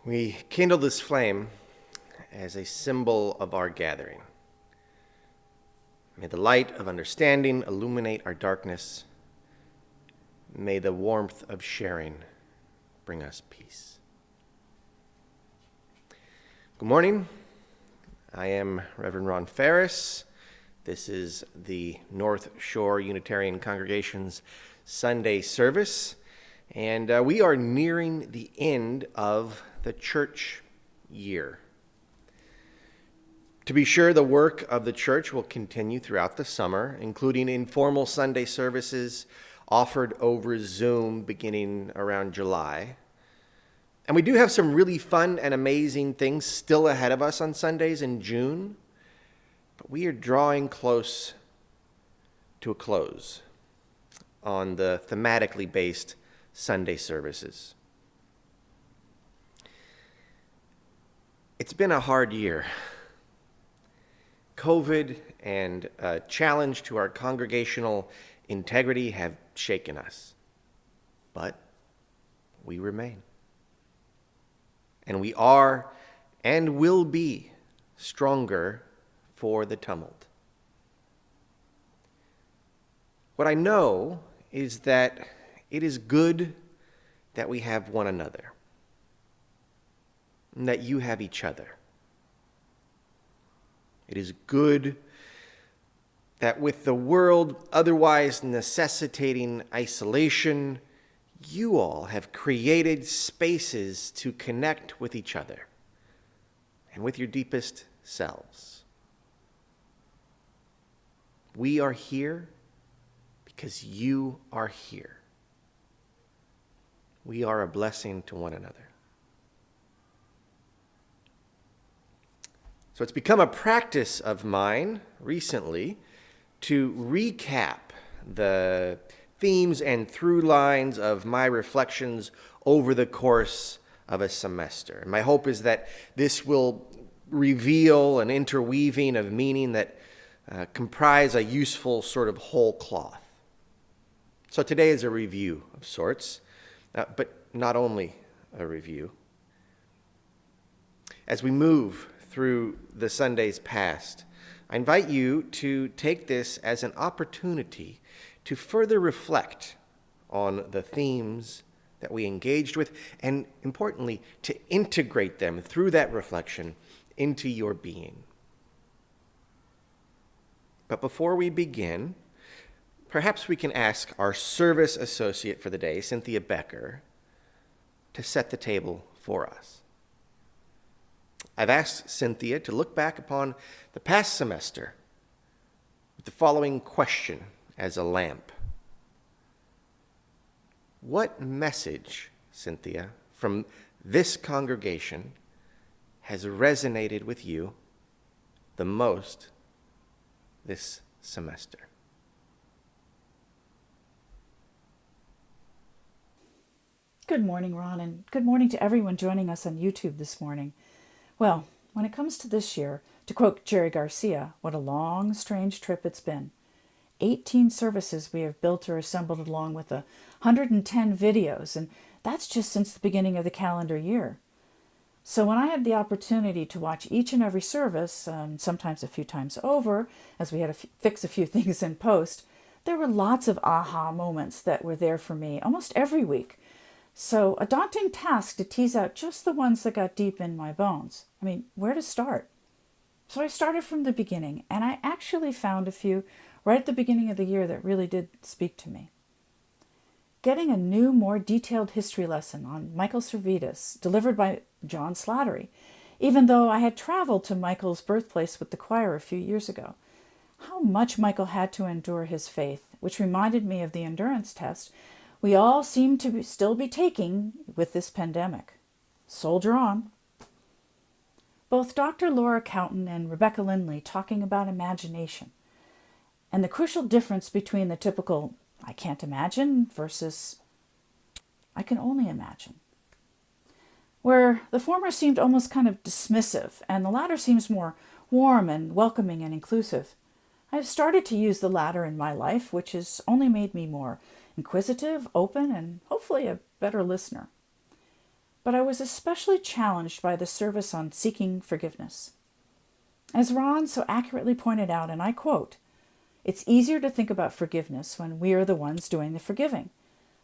We kindle this flame as a symbol of our gathering. May the light of understanding illuminate our darkness. May the warmth of sharing bring us peace. Good morning. I am Reverend Ron Phares. This is the North Shore Unitarian Congregation's Sunday service, and we are nearing the end of the church year. To be sure, the work of the church will continue throughout the summer, including informal Sunday services offered over Zoom beginning around July. And we do have some really fun and amazing things still ahead of us on Sundays in June, but we are drawing close to a close on the thematically based Sunday services. It's been a hard year. COVID and a challenge to our congregational integrity have shaken us. But we remain. And we are and will be stronger for the tumult. What I know is that it is good that we have one another, and that you have each other. It is good that with the world otherwise necessitating isolation, you all have created spaces to connect with each other and with your deepest selves. We are here because you are here. We are a blessing to one another. So it's become a practice of mine recently to recap the themes and through lines of my reflections over the course of a semester. And my hope is that this will reveal an interweaving of meaning that comprise a useful sort of whole cloth. So today is a review of sorts, but not only a review. As we move through the Sundays past, I invite you to take this as an opportunity to further reflect on the themes that we engaged with, and importantly, to integrate them through that reflection into your being. But before we begin, perhaps we can ask our Service Associate for the day, Cynthia Becker, to set the table for us. I've asked Cynthia to look back upon the past semester with the following question as a lamp. What message, Cynthia, from this congregation has resonated with you the most this semester? Good morning, Ron, and good morning to everyone joining us on YouTube this morning. Well, when it comes to this year, to quote Jerry Garcia, what a long, strange trip it's been. 18 services we have built or assembled along with 110 videos, and that's just since the beginning of the calendar year. So when I had the opportunity to watch each and every service, sometimes a few times over, as we had to fix a few things in post, there were lots of aha moments that were there for me almost every week. So a daunting task to tease out just the ones that got deep in my bones. I mean, where to start? So I started from the beginning, and I actually found a few right at the beginning of the year that really did speak to me. Getting a new, more detailed history lesson on Michael Servetus, delivered by John Slattery, even though I had traveled to Michael's birthplace with the choir a few years ago. How much Michael had to endure his faith, which reminded me of the endurance test we all seem to still be taking with this pandemic. Soldier on. Both Dr. Laura Cowton and Rebecca Lindley talking about imagination and the crucial difference between the typical I can't imagine versus I can only imagine. Where the former seemed almost kind of dismissive and the latter seems more warm and welcoming and inclusive. I have started to use the latter in my life, which has only made me more inquisitive, open, and hopefully a better listener. But I was especially challenged by the service on seeking forgiveness. As Ron so accurately pointed out, and I quote, "It's easier to think about forgiveness when we are the ones doing the forgiving.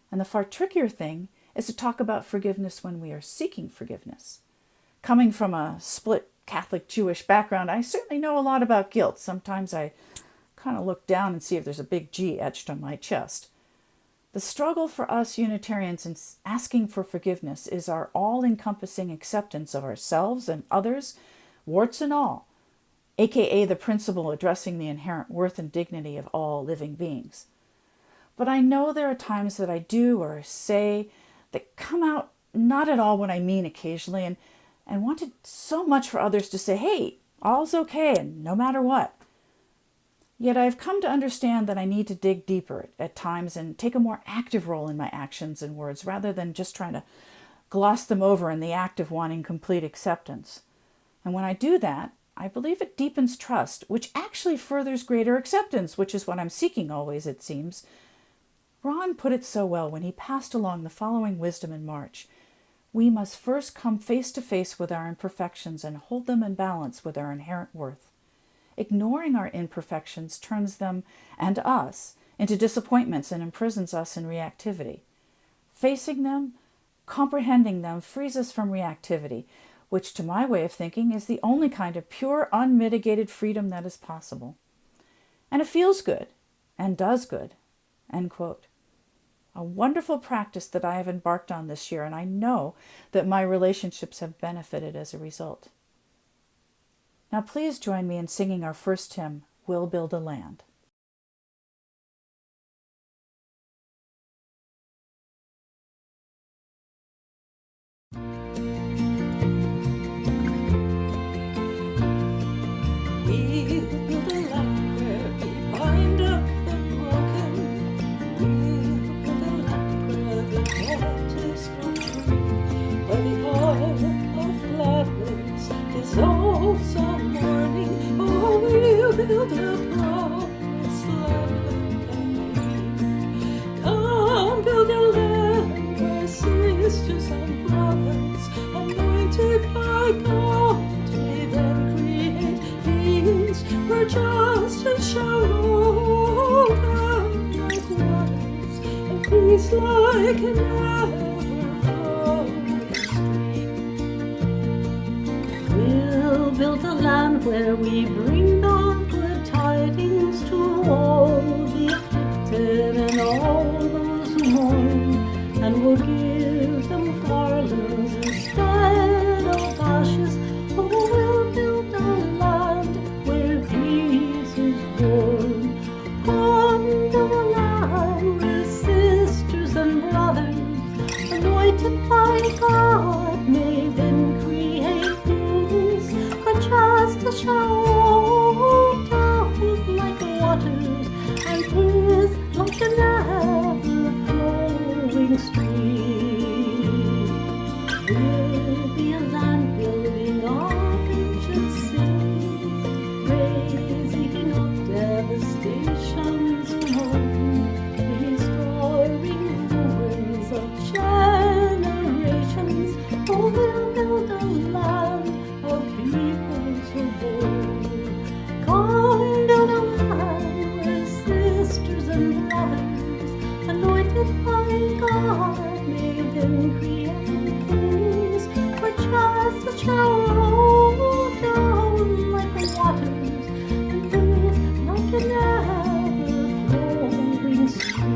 And the far trickier thing is to talk about forgiveness when we are seeking forgiveness." Coming from a split Catholic-Jewish background, I certainly know a lot about guilt. Sometimes I kind of look down and see if there's a big G etched on my chest. The struggle for us Unitarians in asking for forgiveness is our all-encompassing acceptance of ourselves and others, warts and all, aka the principle addressing the inherent worth and dignity of all living beings. But I know there are times that I do or say that come out not at all what I mean occasionally, and wanted so much for others to say, hey, all's okay, and no matter what. Yet I've come to understand that I need to dig deeper at times and take a more active role in my actions and words rather than just trying to gloss them over in the act of wanting complete acceptance. And when I do that, I believe it deepens trust, which actually furthers greater acceptance, which is what I'm seeking always, it seems. Ron put it so well when he passed along the following wisdom in March. We must first come face to face with our imperfections and hold them in balance with our inherent worth. Ignoring our imperfections turns them, and us, into disappointments and imprisons us in reactivity. Facing them, comprehending them, frees us from reactivity, which to my way of thinking is the only kind of pure, unmitigated freedom that is possible. And it feels good, and does good. End quote. A wonderful practice that I have embarked on this year, and I know that my relationships have benefited as a result. Now please join me in singing our first hymn, We'll Build a Land. Build a promised land and come build a land where sisters and brothers, anointed by God, may then create peace, where justice shall roll down like waters, and peace like an ever-flowing stream. We'll build a land where we bring the good tidings to all the afflicted and all those who mourn, and we'll give them garlands instead of ashes. Oh, we'll build a land where peace is born. Come build a land where sisters and brothers, anointed by God, may then create peace, where justice shall roll down like waters, and peace like an ever-flowing stream. We'll be a land building up ancient cities, raising up devastations alone, restoring ruins of generations. Oh, we'll build a land of people so bold. Come build a land where sisters and brothers, anointed by God, may then create peace, where justice shall roll down like waters, and peace like an ever-flowing stream.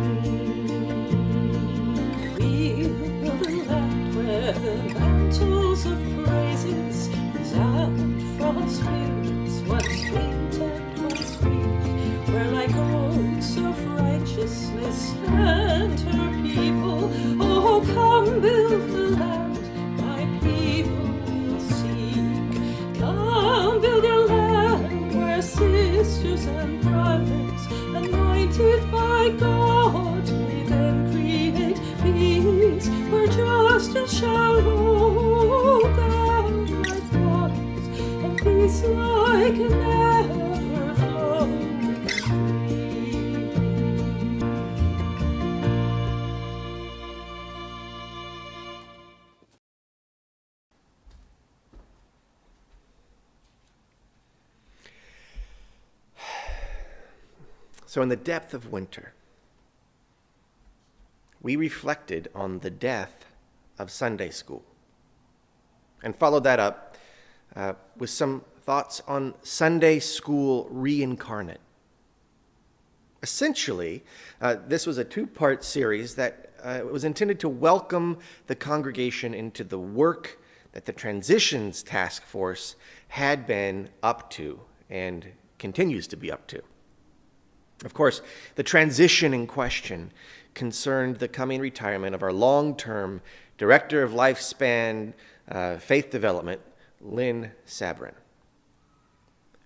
We'll build a land where the mantles of praises resound from spirits once faint and once weak, where like oaks of righteousness stand her people. Oh, come build the land my people will seek. Come build a land where sisters and brothers, anointed by God, may then create peace, where justice shall roll down like waters, and peace like an ever-flowing stream. So, in the depth of winter, we reflected on the death of Sunday school and followed that up with some thoughts on Sunday school reincarnate. Essentially, this was a two-part series that was intended to welcome the congregation into the work that the Transitions Task Force had been up to and continues to be up to. Of course, the transition in question concerned the coming retirement of our long-term Director of Lifespan Faith Development, Lynn Sabrin,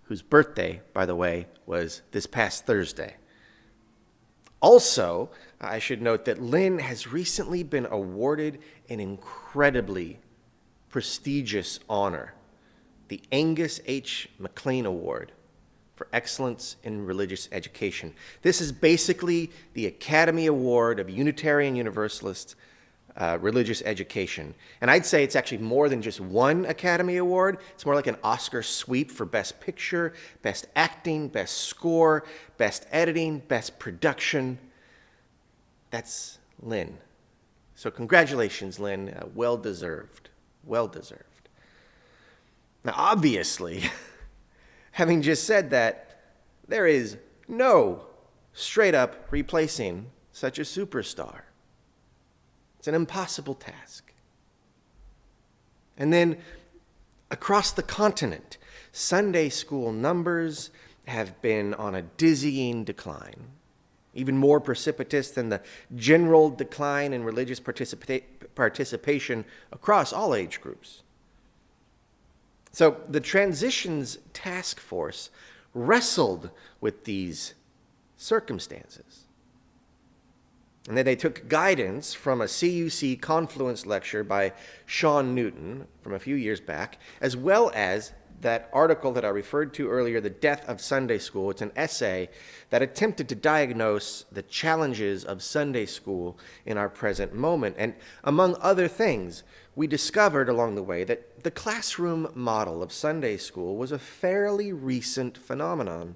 whose birthday, by the way, was this past Thursday. Also, I should note that Lynn has recently been awarded an incredibly prestigious honor, the Angus H. McLean Award for Excellence in Religious Education. This is basically the Academy Award of Unitarian Universalist religious education. And I'd say it's actually more than just one Academy Award. It's more like an Oscar sweep for Best Picture, Best Acting, Best Score, Best Editing, Best Production. That's Lynn. So congratulations, Lynn. Well deserved. Well deserved. Now, obviously, having just said that, there is no straight up replacing such a superstar. It's an impossible task. And then across the continent, Sunday school numbers have been on a dizzying decline, even more precipitous than the general decline in religious participation across all age groups. So the Transitions Task Force wrestled with these circumstances. And then they took guidance from a CUC Confluence lecture by Sean Newton from a few years back, as well as that article that I referred to earlier, The Death of Sunday School. It's an essay that attempted to diagnose the challenges of Sunday school in our present moment. And among other things, we discovered along the way that the classroom model of Sunday school was a fairly recent phenomenon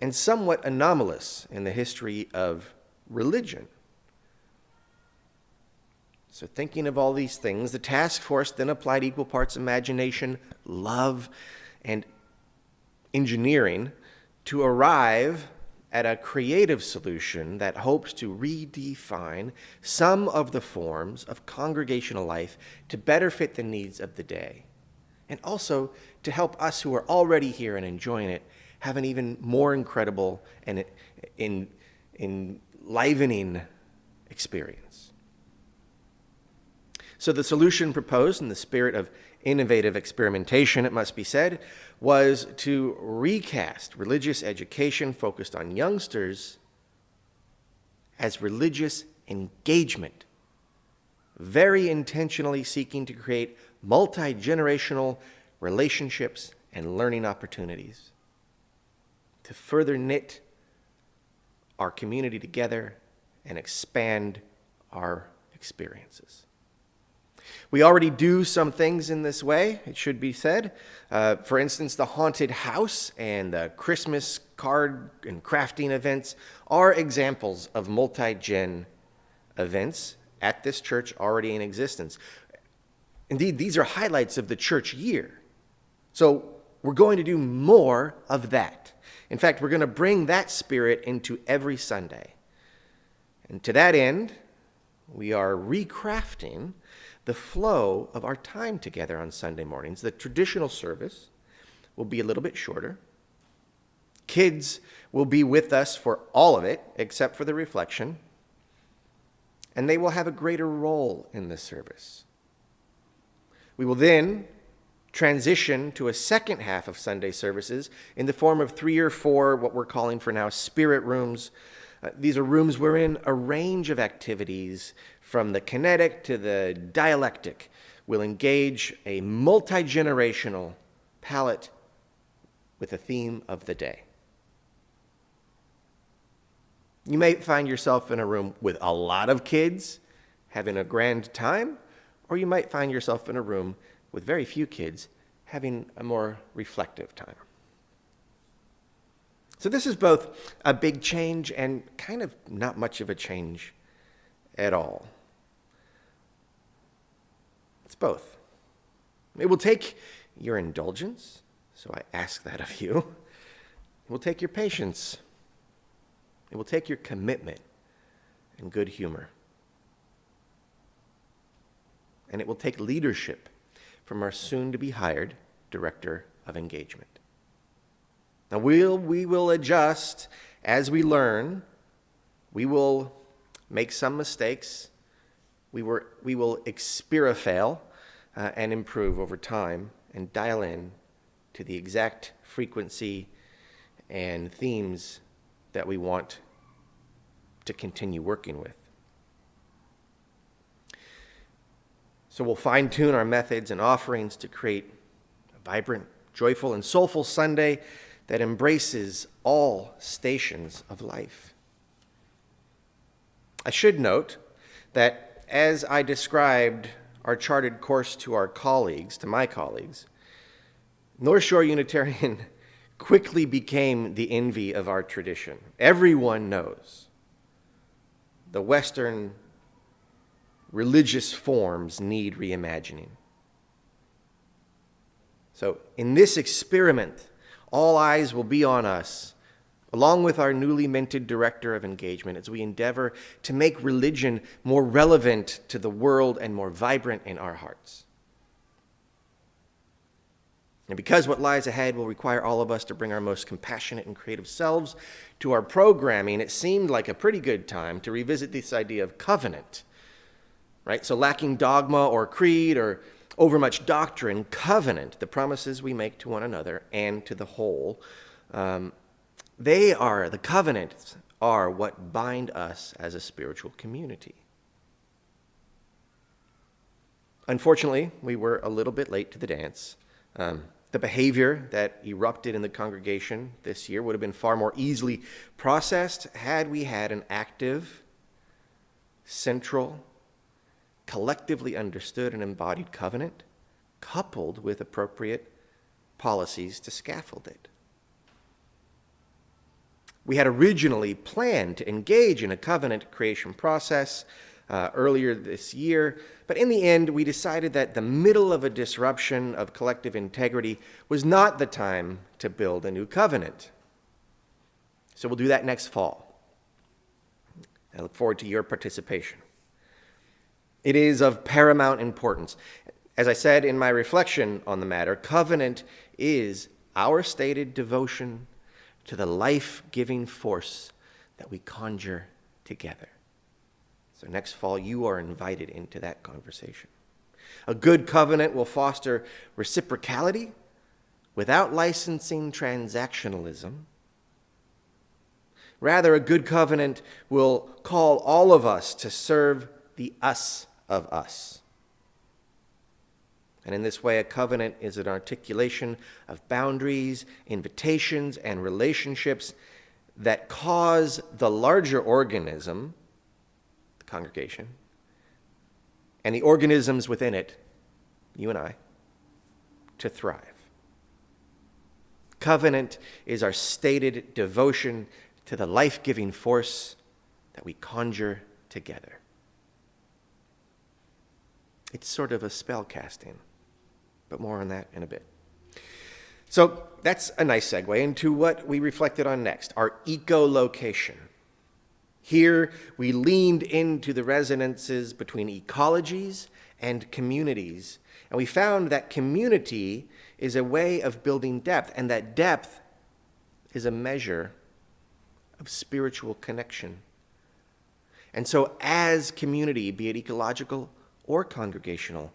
and somewhat anomalous in the history of religion. So thinking of all these things, the task force then applied equal parts imagination, love, and engineering to arrive at a creative solution that hopes to redefine some of the forms of congregational life to better fit the needs of the day, and also to help us who are already here and enjoying it have an even more incredible and enlivening experience. So the solution proposed in the spirit of innovative experimentation, it must be said, was to recast religious education focused on youngsters as religious engagement, very intentionally seeking to create multi-generational relationships and learning opportunities to further knit our community together and expand our experiences. We already do some things in this way, it should be said. For instance, the haunted house and the Christmas card and crafting events are examples of multi-gen events at this church already in existence. Indeed, these are highlights of the church year. So we're going to do more of that. In fact, we're going to bring that spirit into every Sunday. And to that end, we are recrafting the flow of our time together on Sunday mornings. The traditional service will be a little bit shorter. Kids will be with us for all of it, except for the reflection. And they will have a greater role in the service. We will then transition to a second half of Sunday services in the form of 3 or 4, what we're calling for now, spirit rooms. These are rooms wherein a range of activities, from the kinetic to the dialectic, will engage a multi-generational palette with a theme of the day. You may find yourself in a room with a lot of kids having a grand time, or you might find yourself in a room with very few kids having a more reflective time. So this is both a big change and kind of not much of a change at all. It's both. It will take your indulgence, so I ask that of you. It will take your patience. It will take your commitment and good humor. And it will take leadership from our soon-to-be-hired director of engagement. Now, we will adjust as we learn. We will make some mistakes. We will fail and improve over time and dial in to the exact frequency and themes that we want to continue working with. So we'll fine-tune our methods and offerings to create a a vibrant, joyful, and soulful Sunday that embraces all stations of life. I should note that as I described our charted course to my colleagues, North Shore Unitarian quickly became the envy of our tradition. Everyone knows the Western religious forms need reimagining. So in this experiment, all eyes will be on us, along with our newly minted director of engagement, as we endeavor to make religion more relevant to the world and more vibrant in our hearts. And because what lies ahead will require all of us to bring our most compassionate and creative selves to our programming, it seemed like a pretty good time to revisit this idea of covenant, right? So lacking dogma or creed or overmuch doctrine, covenant, the promises we make to one another and to the whole, the covenants are what bind us as a spiritual community. Unfortunately, we were a little bit late to the dance. The behavior that erupted in the congregation this year would have been far more easily processed had we had an active, central, collectively understood and embodied covenant, coupled with appropriate policies to scaffold it. We had originally planned to engage in a covenant creation process earlier this year, but in the end, we decided that the middle of a disruption of collective integrity was not the time to build a new covenant. So we'll do that next fall. I look forward to your participation. It is of paramount importance. As I said in my reflection on the matter, covenant is our stated devotion to the life-giving force that we conjure together. So next fall, you are invited into that conversation. A good covenant will foster reciprocality without licensing transactionalism. Rather, a good covenant will call all of us to serve the us of us. And in this way, a covenant is an articulation of boundaries, invitations, and relationships that cause the larger organism, the congregation, and the organisms within it, you and I, to thrive. Covenant is our stated devotion to the life-giving force that we conjure together. It's sort of a spell casting, but more on that in a bit. So that's a nice segue into what we reflected on next, our ecolocation. Here we leaned into the resonances between ecologies and communities, and we found that community is a way of building depth, and that depth is a measure of spiritual connection. And so as community, be it ecological or congregational,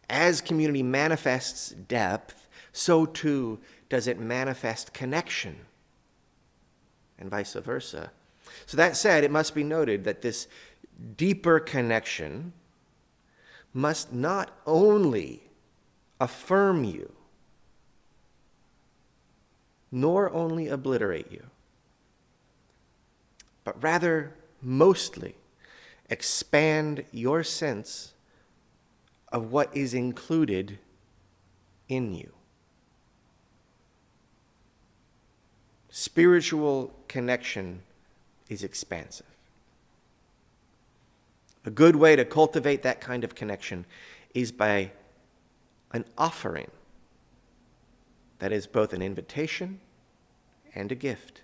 as community manifests depth, so too does it manifest connection, and vice versa. So that said, it must be noted that this deeper connection must not only affirm you, nor only obliterate you, but rather mostly expand your sense of what is included in you. Spiritual connection is expansive. A good way to cultivate that kind of connection is by an offering that is both an invitation and a gift.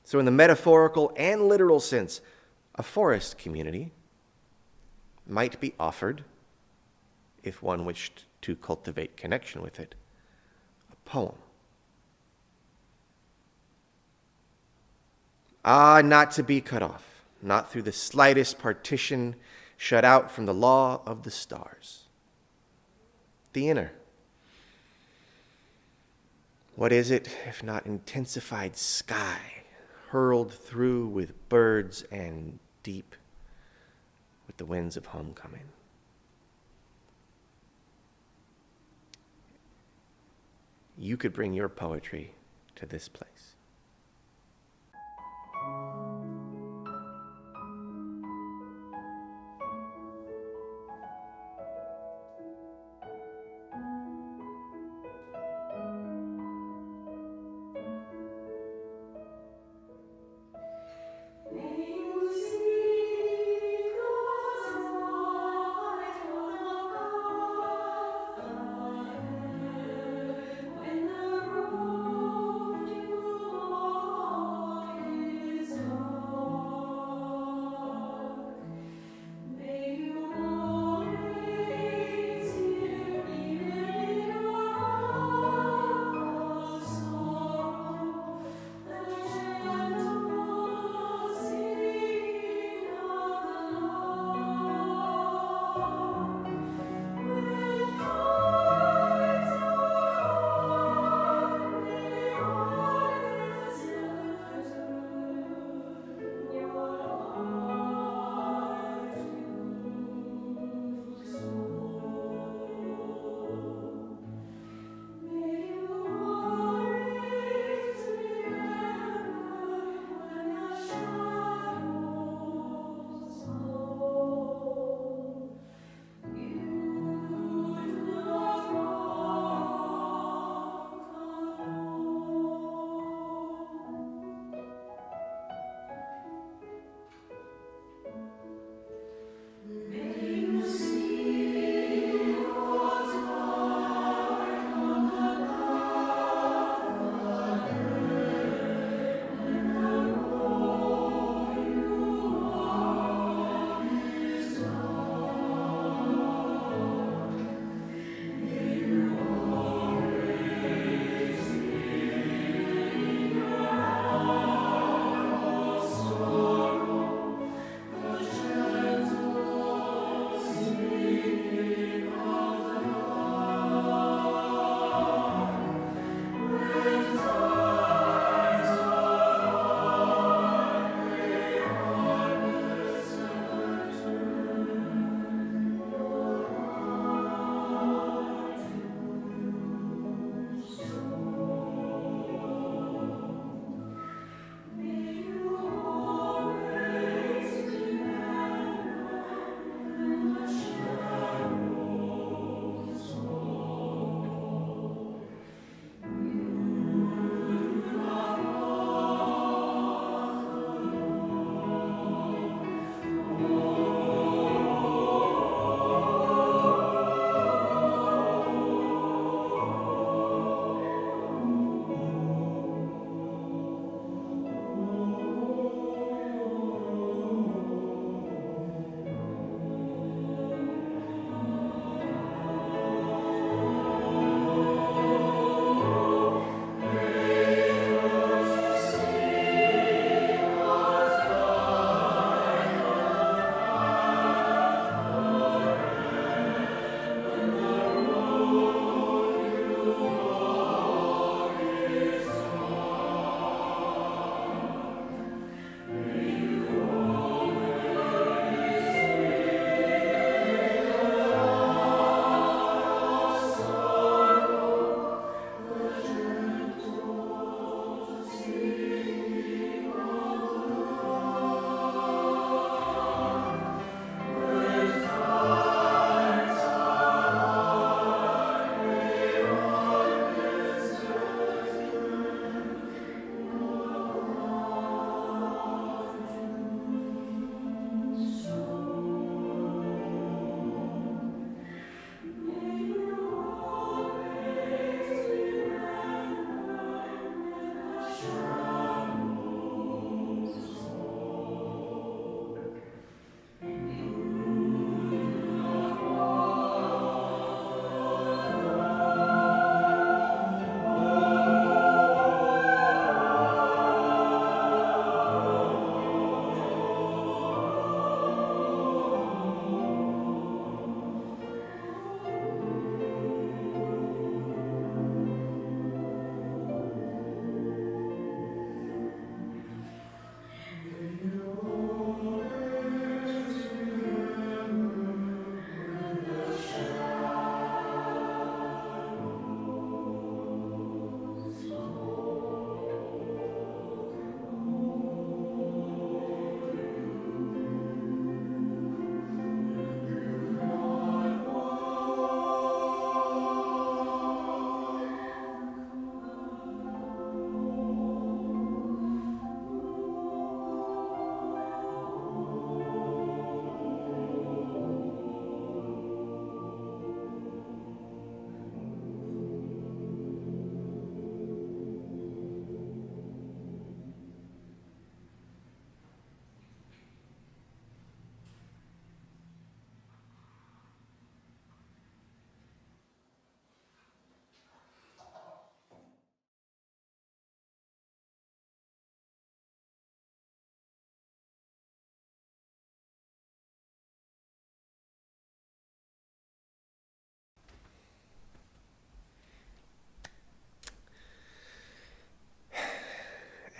So in the metaphorical and literal sense, a forest community might be offered, if one wished to cultivate connection with it, a poem. Not to be cut off, not through the slightest partition, shut out from the law of the stars. The inner. What is it if not intensified sky, hurled through with birds and deep with the winds of homecoming? you could bring your poetry to this place. When the road you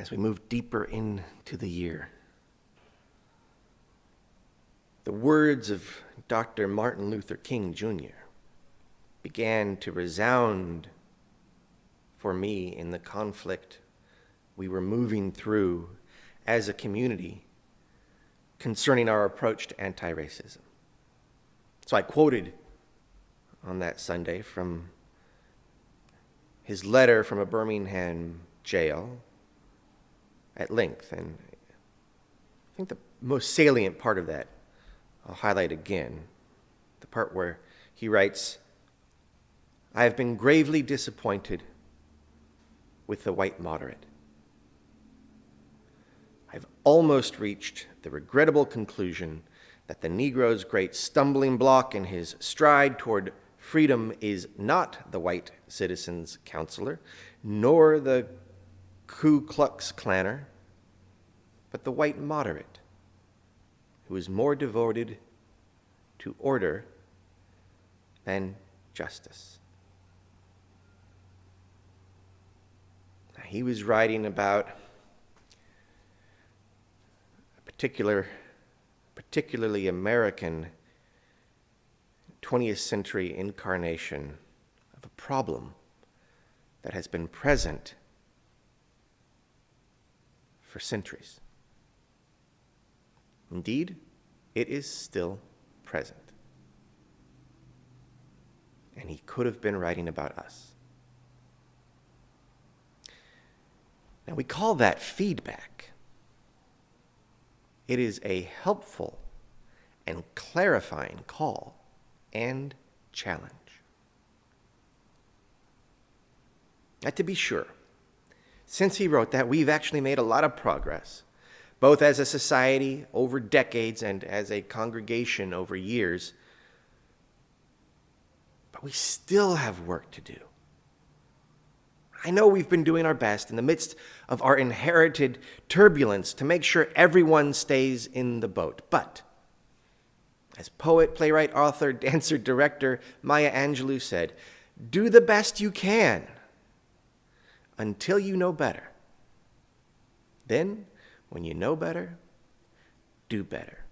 as we move deeper into the year. The words of Dr. Martin Luther King Jr. began to resound for me in the conflict we were moving through as a community concerning our approach to anti-racism. So I quoted on that Sunday from his letter from a Birmingham jail at length, and I think the most salient part of that I'll highlight again, the part where he writes, "I have been gravely disappointed with the white moderate. I've almost reached the regrettable conclusion that the Negro's great stumbling block in his stride toward freedom is not the white citizen's counselor, nor the Ku Klux Klanner, but the white moderate, who is more devoted to order than justice." Now, he was writing about a particularly American 20th century incarnation of a problem that has been present for centuries. Indeed, it is still present. And he could have been writing about us. Now, we call that feedback. It is a helpful and clarifying call and challenge. Now, to be sure, since he wrote that, we've actually made a lot of progress, both as a society over decades and as a congregation over years. But we still have work to do. I know we've been doing our best in the midst of our inherited turbulence to make sure everyone stays in the boat. But as poet, playwright, author, dancer, director Maya Angelou said, do the best you can until you know better. Then, when you know better, do better.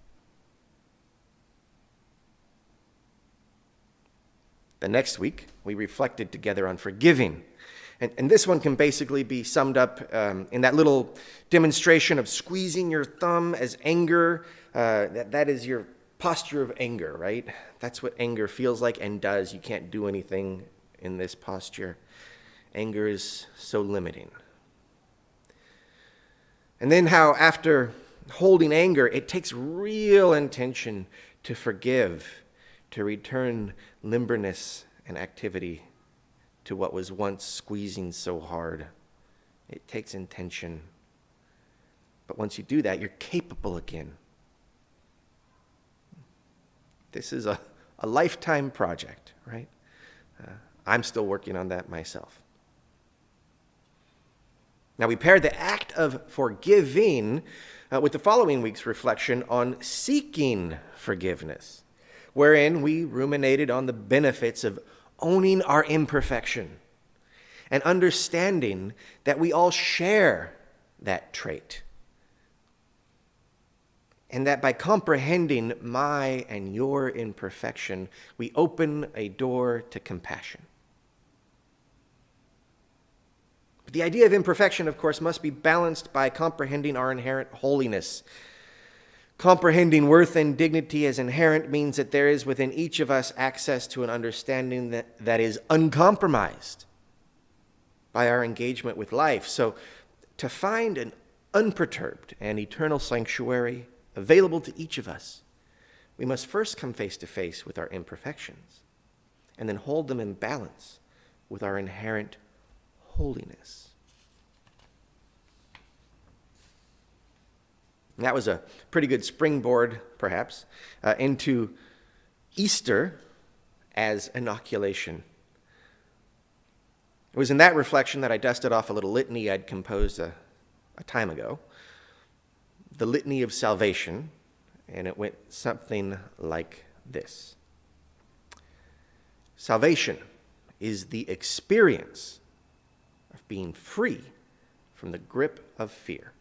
The next week, we reflected together on forgiving. And this one can basically be summed up in that little demonstration of squeezing your thumb as anger. That is your posture of anger, right? That's what anger feels like and does. You can't do anything in this posture. Anger is so limiting. And then how after holding anger, it takes real intention to forgive, to return limberness and activity to what was once squeezing so hard. It takes intention. But once you do that, you're capable again. This is a lifetime project, right? I'm still working on that myself. Now, we paired the act of forgiving with the following week's reflection on seeking forgiveness, wherein we ruminated on the benefits of owning our imperfection and understanding that we all share that trait. And that by comprehending my and your imperfection, we open a door to compassion. But the idea of imperfection, of course, must be balanced by comprehending our inherent holiness. Comprehending worth and dignity as inherent means that there is within each of us access to an understanding that is uncompromised by our engagement with life. So to find an unperturbed and eternal sanctuary available to each of us, we must first come face to face with our imperfections and then hold them in balance with our inherent holiness. And that was a pretty good springboard, perhaps, into Easter as inoculation. It was in that reflection that I dusted off a little litany I'd composed a time ago, the Litany of Salvation, and it went something like this. Salvation is the experience of being free from the grip of fear.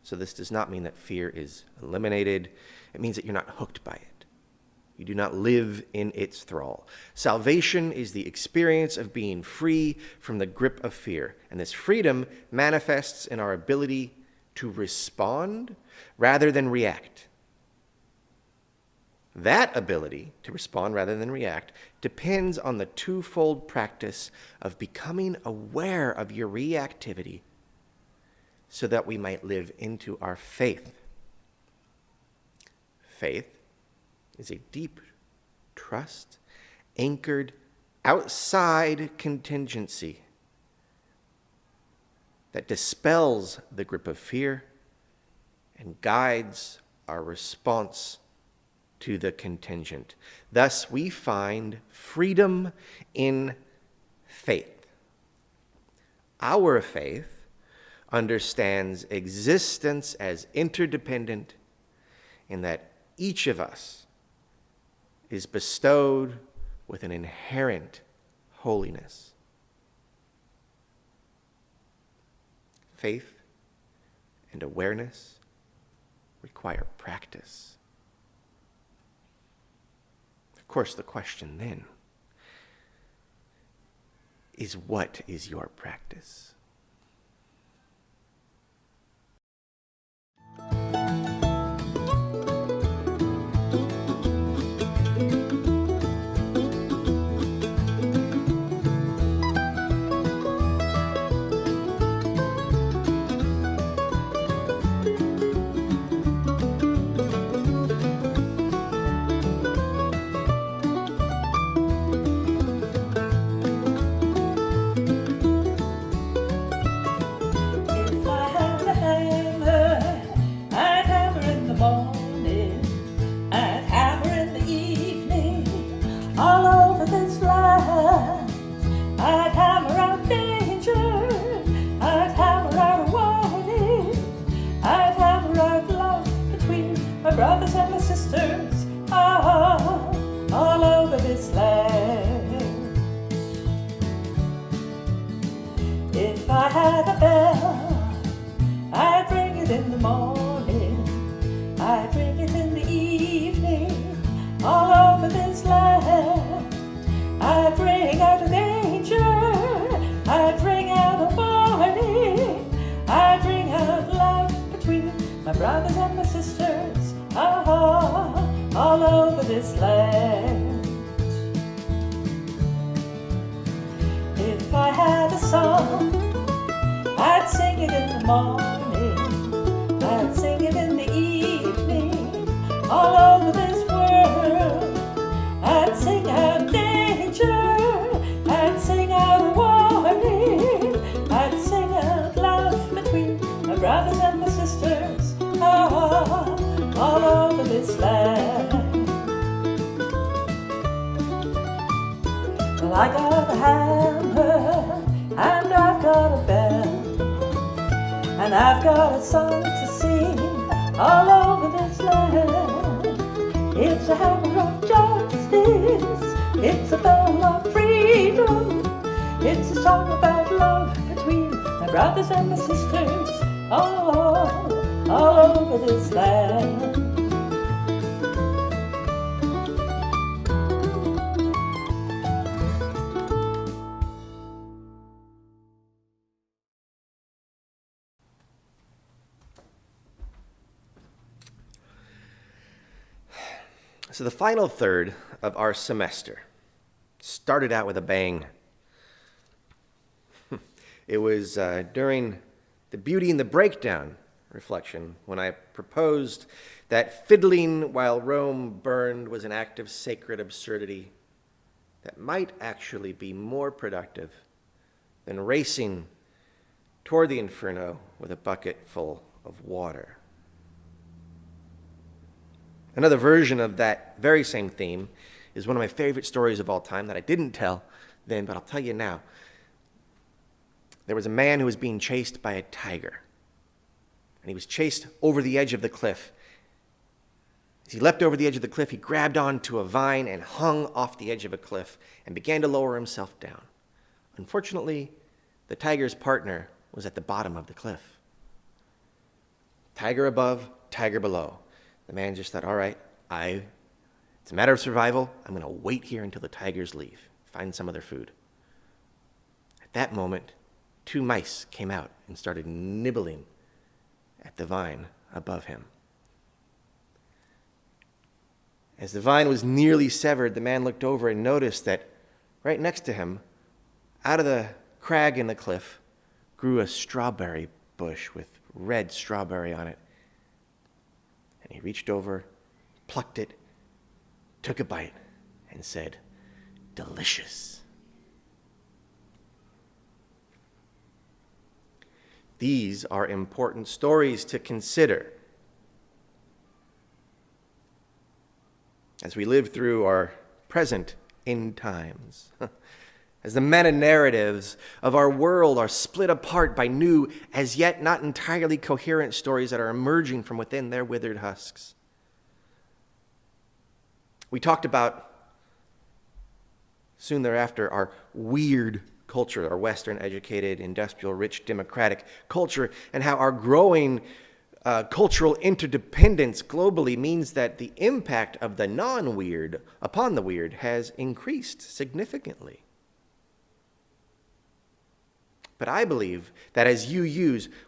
So this does not mean that fear is eliminated. It means that you're not hooked by it. You do not live in its thrall. Salvation is the experience of being free from the grip of fear. And this freedom manifests in our ability to respond rather than react. That ability to respond rather than react depends on the twofold practice of becoming aware of your reactivity so that we might live into our faith. Faith is a deep trust anchored outside contingency that dispels the grip of fear and guides our response to the contingent. Thus, we find freedom in faith. Our faith understands existence as interdependent in that each of us is bestowed with an inherent holiness. Faith and awareness require practice. Of course, the question then is, what is your practice? Brothers and my sisters are all over this land. If I had a bell, I'd ring it in the morning, I'd ring it in the evening, all over this land. I'd ring out a danger, I'd ring out a warning, I'd ring out love between my brothers and my sisters. All over this land. If I had a song, I'd sing it in the morning, I'd sing it in the evening, all over this world. I'd sing out danger, I'd sing out warning, I'd sing out love between my brothers and my sisters. All over this land. Well, I got a hammer, and I've got a bell, and I've got a song to sing all over this land. It's a hammer of justice, it's a bell of freedom, it's a song about love between my brothers and my sisters. All over this land. So the final third of our semester started out with a bang. It was during the Beauty and the Breakdown reflection when I proposed that fiddling while Rome burned was an act of sacred absurdity that might actually be more productive than racing toward the inferno with a bucket full of water. Another version of that very same theme is one of my favorite stories of all time that I didn't tell then, but I'll tell you now. There was a man who was being chased by a tiger, and he was chased over the edge of the cliff. As he leapt over the edge of the cliff, he grabbed onto a vine and hung off the edge of a cliff and began to lower himself down. Unfortunately, the tiger's partner was at the bottom of the cliff. Tiger above, tiger below. The man just thought, all right, it's a matter of survival. I'm going to wait here until the tigers leave, find some other food. At that moment, 2 mice came out and started nibbling at the vine above him. As the vine was nearly severed, the man looked over and noticed that right next to him, out of the crag in the cliff, grew a strawberry bush with red strawberry on it. And he reached over, plucked it, took a bite, and said, "Delicious." These are important stories to consider as we live through our present end times. As the meta-narratives of our world are split apart by new, as yet not entirely coherent stories that are emerging from within their withered husks. We talked about, soon thereafter, our weird culture, our Western-educated, industrial-rich, democratic culture, and how our growing cultural interdependence globally means that the impact of the non-weird upon the weird has increased significantly. But I believe that as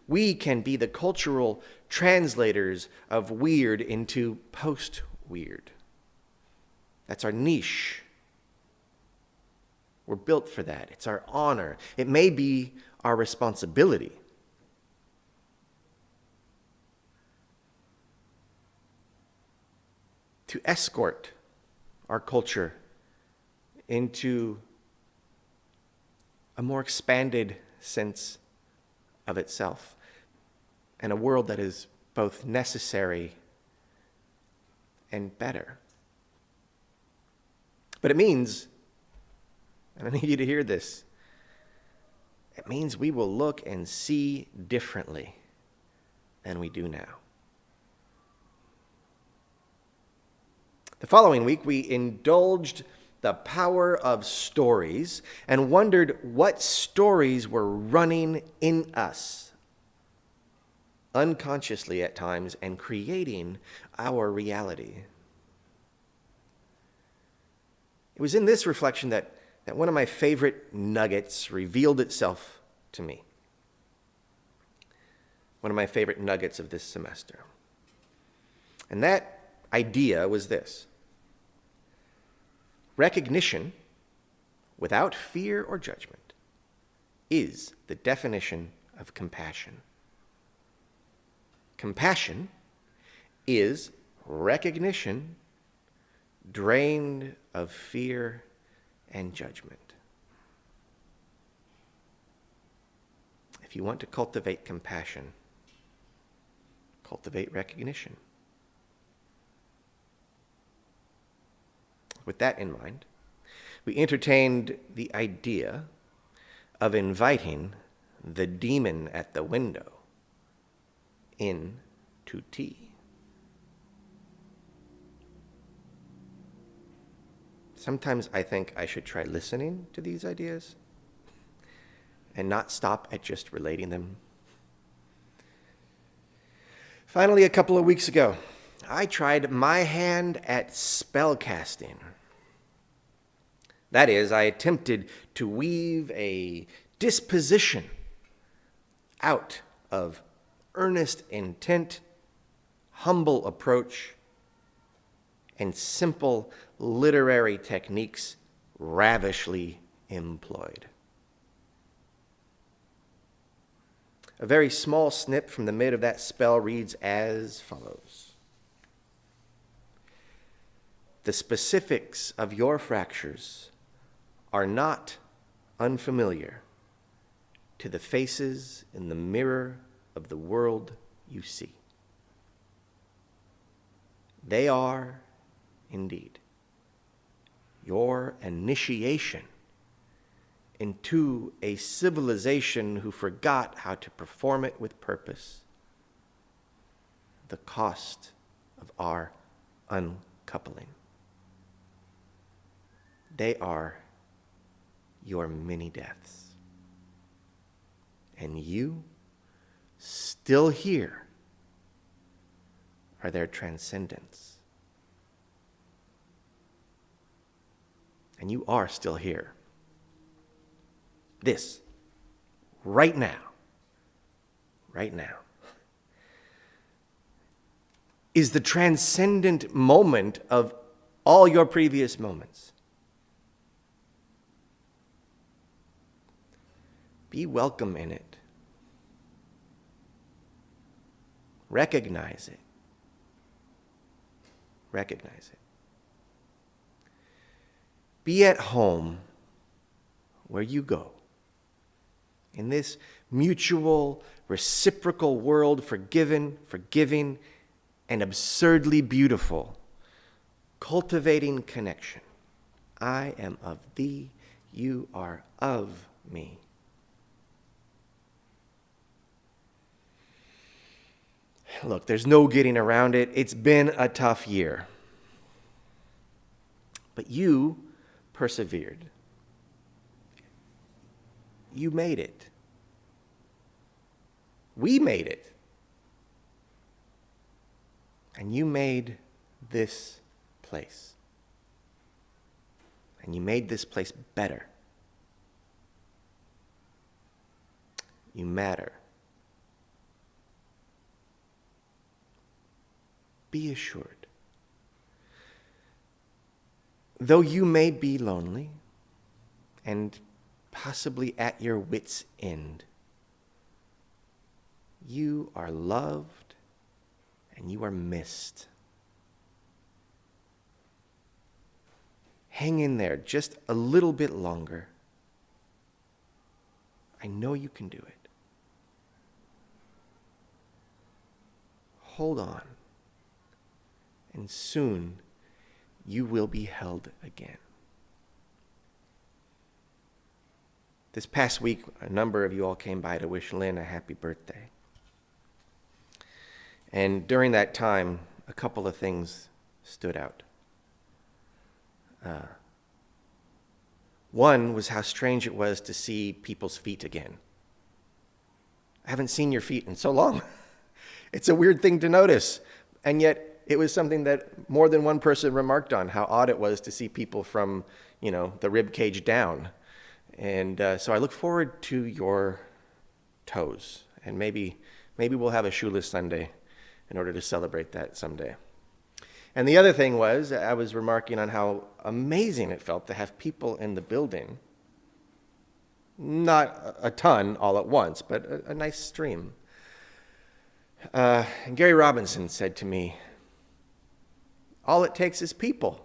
we can be the cultural translators of weird into post-weird. That's our niche. We're built for that. It's our honor. It may be our responsibility. To escort our culture into a more expanded sense of itself and a world that is both necessary and better. But it means, and I need you to hear this, it means we will look and see differently than we do now. The following week, we indulged the power of stories and wondered what stories were running in us, unconsciously at times, and creating our reality. It was in this reflection that one of my favorite nuggets revealed itself to me. One of my favorite nuggets of this semester. And that idea was this: recognition, without fear or judgment, is the definition of compassion. Compassion is recognition drained of fear and judgment. If you want to cultivate compassion, cultivate recognition. With that in mind, we entertained the idea of inviting the demon at the window in to tea. Sometimes I think I should try listening to these ideas and not stop at just relating them. Finally, a couple of weeks ago, I tried my hand at spell casting. That is, I attempted to weave a disposition out of earnest intent, humble approach, and simple literary techniques ravishly employed. A very small snip from the mid of that spell reads as follows: the specifics of your fractures are not unfamiliar to the faces in the mirror of the world you see. They are, indeed, your initiation into a civilization who forgot how to perform it with purpose, the cost of our uncoupling. They are your many deaths. and you, still here, are their transcendence. And you are still here. This, right now, is the transcendent moment of all your previous moments. Be welcome in it. Recognize it. Recognize it. Be at home where you go. In this mutual, reciprocal world, forgiven, forgiving, and absurdly beautiful, cultivating connection. I am of thee, you are of me. Look, there's no getting around it. It's been a tough year. But you persevered. You made it. We made it. And you made this place. And you made this place better. You matter. Be assured. Though you may be lonely and possibly at your wit's end, you are loved and you are missed. Hang in there just a little bit longer. I know you can do it. Hold on. And soon you will be held again. This past week, a number of you all came by to wish Lynn a happy birthday. And during that time, a couple of things stood out. One was how strange it was to see people's feet again. I haven't seen your feet in so long. It's a weird thing to notice. And yet, it was something that more than one person remarked on, how odd it was to see people from, the rib cage down. And so I look forward to your toes. And maybe we'll have a shoeless Sunday in order to celebrate that someday. And the other thing was, I was remarking on how amazing it felt to have people in the building. Not a ton all at once, but a nice stream. And Gary Robinson said to me, all it takes is people.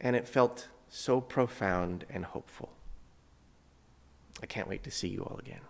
And it felt so profound and hopeful. I can't wait to see you all again.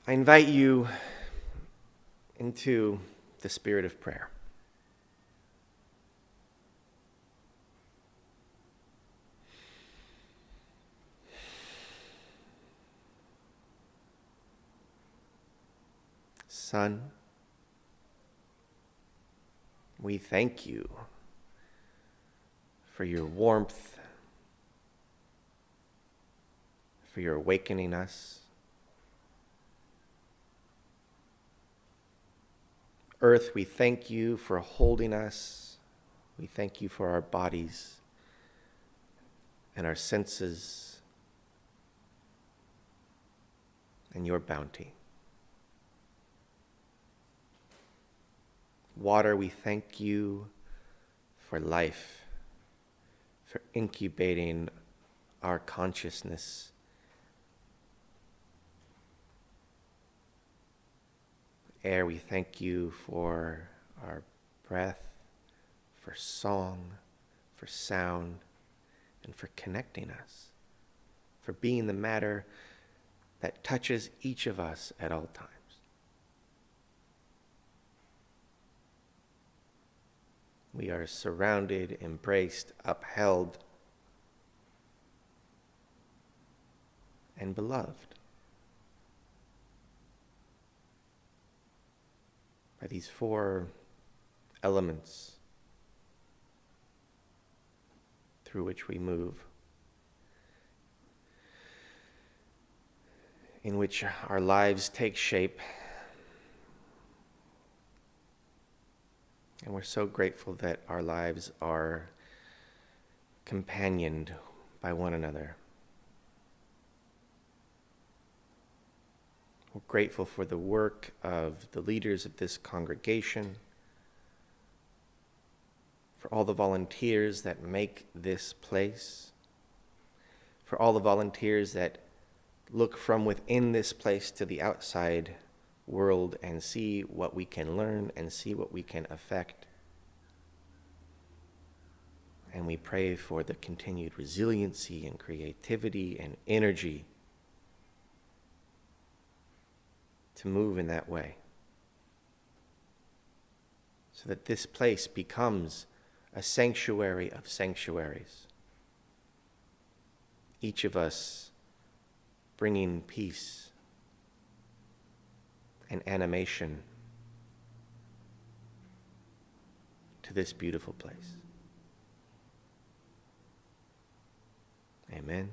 I invite you into the spirit of prayer. Son, we thank you for your warmth, for your awakening us. Earth, we thank you for holding us. We thank you for our bodies and our senses and your bounty. Water, we thank you for life, for incubating our consciousness. Air, we thank you for our breath, for song, for sound, and for connecting us, for being the matter that touches each of us at all times. We are surrounded, embraced, upheld, and beloved by these four elements through which we move, in which our lives take shape. And we're so grateful that our lives are companioned by one another. grateful for the work of the leaders of this congregation, for all the volunteers that make this place, for all the volunteers that look from within this place to the outside world and see what we can learn and see what we can affect. And we pray for the continued resiliency and creativity and energy to move in that way, so that this place becomes a sanctuary of sanctuaries. Each of us bringing peace and animation to this beautiful place. Amen.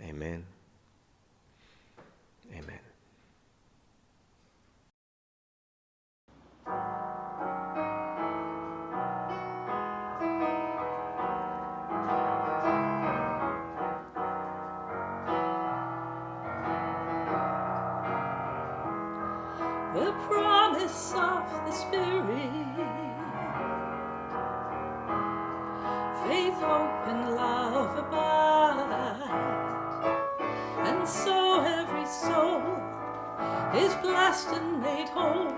Amen. Amen. The promise of the Spirit, faith, hope, and love abide, and so every soul is blessed and made whole.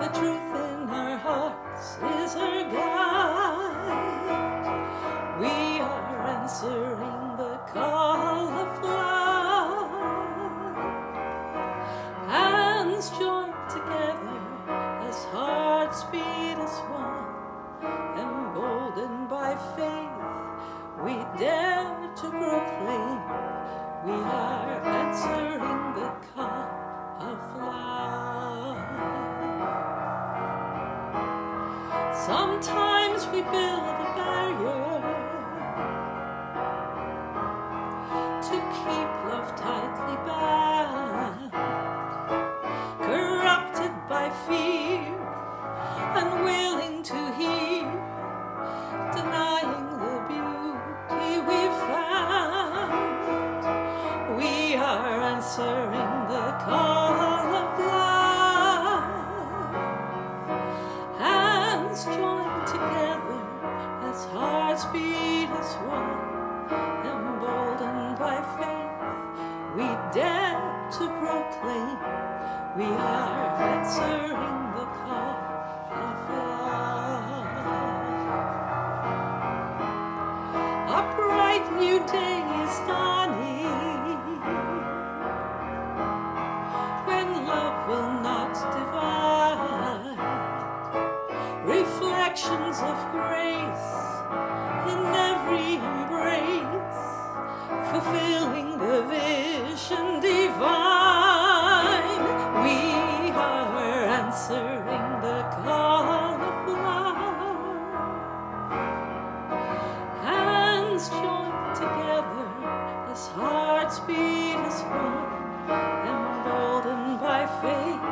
The truth in our hearts is our guide. We are answering the call of love. Hands joined together as hearts beat as one. Emboldened by faith, we dare to proclaim we are answering the call of love. Sometimes we build a barrier to keep love tightly bound, corrupted by fear, unwilling to hear, denying the beauty we found. We are answering the call of love. Hands joined together as hearts beat as one. Emboldened by faith, we dare to proclaim we are answering the call of love. A bright new day is dawning, when love will not divide. Reflections of grace in every embrace, fulfilling the vision divine. We are answering the call of love. Hands joined together as hearts beat as one. Emboldened by faith,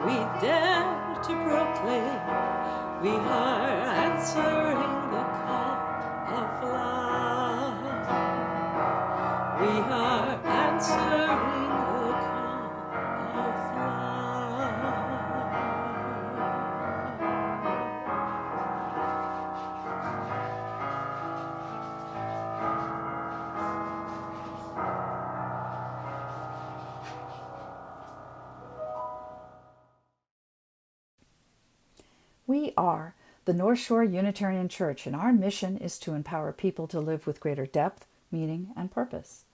we dare to proclaim we are answering the call of love. We are answering the call of love. We are the North Shore Unitarian Church, and our mission is to empower people to live with greater depth, meaning, and purpose.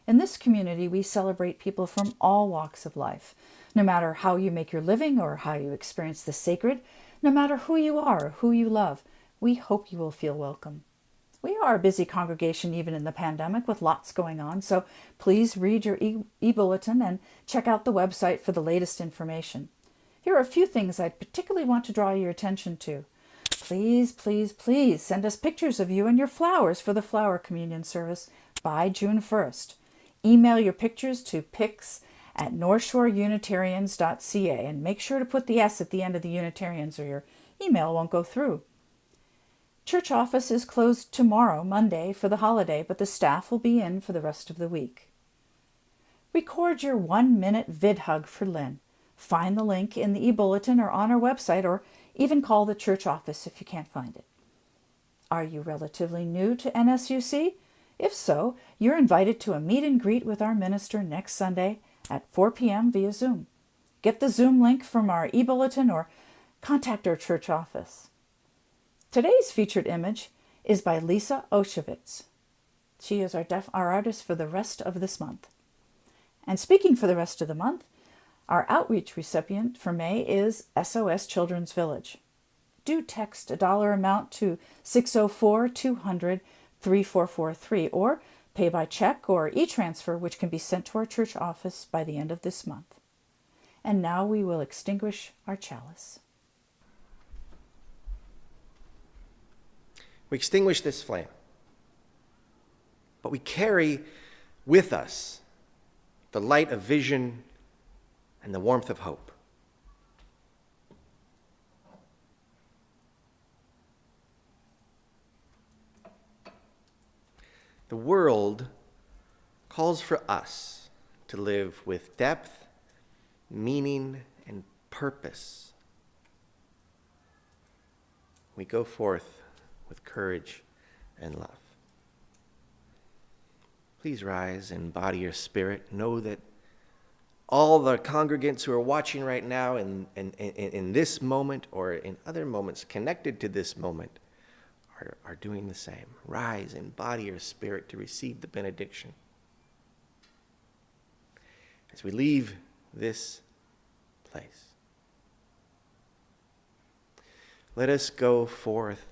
In this community, we celebrate people from all walks of life. No matter how you make your living or how you experience the sacred, no matter who you are or who you love, we hope you will feel welcome. We are a busy congregation even in the pandemic with lots going on, so please read your e-bulletin and check out the website for the latest information. Here are a few things I'd particularly want to draw your attention to. Please, please, please send us pictures of you and your flowers for the flower communion service by June 1st. Email your pictures to pics@northshoreunitarians.ca and make sure to put the S at the end of the Unitarians or your email won't go through. Church office is closed tomorrow, Monday, for the holiday, but the staff will be in for the rest of the week. Record your 1-minute vid hug for Lynn. Find the link in the e-bulletin or on our website, or even call the church office if you can't find it. Are you relatively new to NSUC? If so, you're invited to a meet and greet with our minister next Sunday at 4 p.m. via Zoom. Get the Zoom link from our e-bulletin or contact our church office. Today's featured image is by Lisa Oshevitz. She is our artist for the rest of this month. And speaking for the rest of the month, our outreach recipient for May is SOS Children's Village. Do text a dollar amount to 604-200-3443 or pay by check or e-transfer, which can be sent to our church office by the end of this month. And now we will extinguish our chalice. We extinguish this flame, but we carry with us the light of vision and the warmth of hope. The world calls for us to live with depth, meaning, and purpose. We go forth with courage and love. Please rise and embody your spirit. Know that all the congregants who are watching right now in this moment or in other moments connected to this moment are doing the same. Rise, embody your spirit to receive the benediction. As we leave this place, let us go forth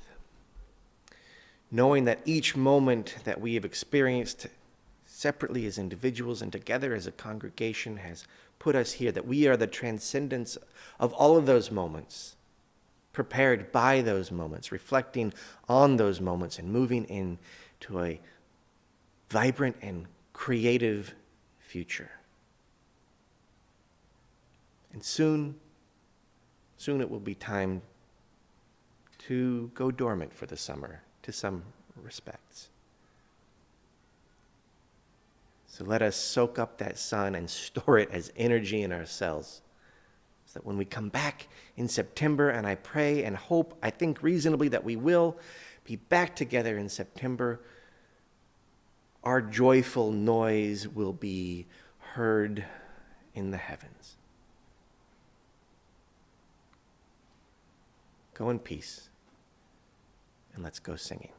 knowing that each moment that we have experienced separately as individuals and together as a congregation has put us here, that we are the transcendence of all of those moments, prepared by those moments, reflecting on those moments and moving into a vibrant and creative future. And soon it will be time to go dormant for the summer, to some respects. So let us soak up that sun and store it as energy in our cells, so that when we come back in September, and I pray and hope, I think reasonably that we will be back together in September, our joyful noise will be heard in the heavens. Go in peace, and let's go singing.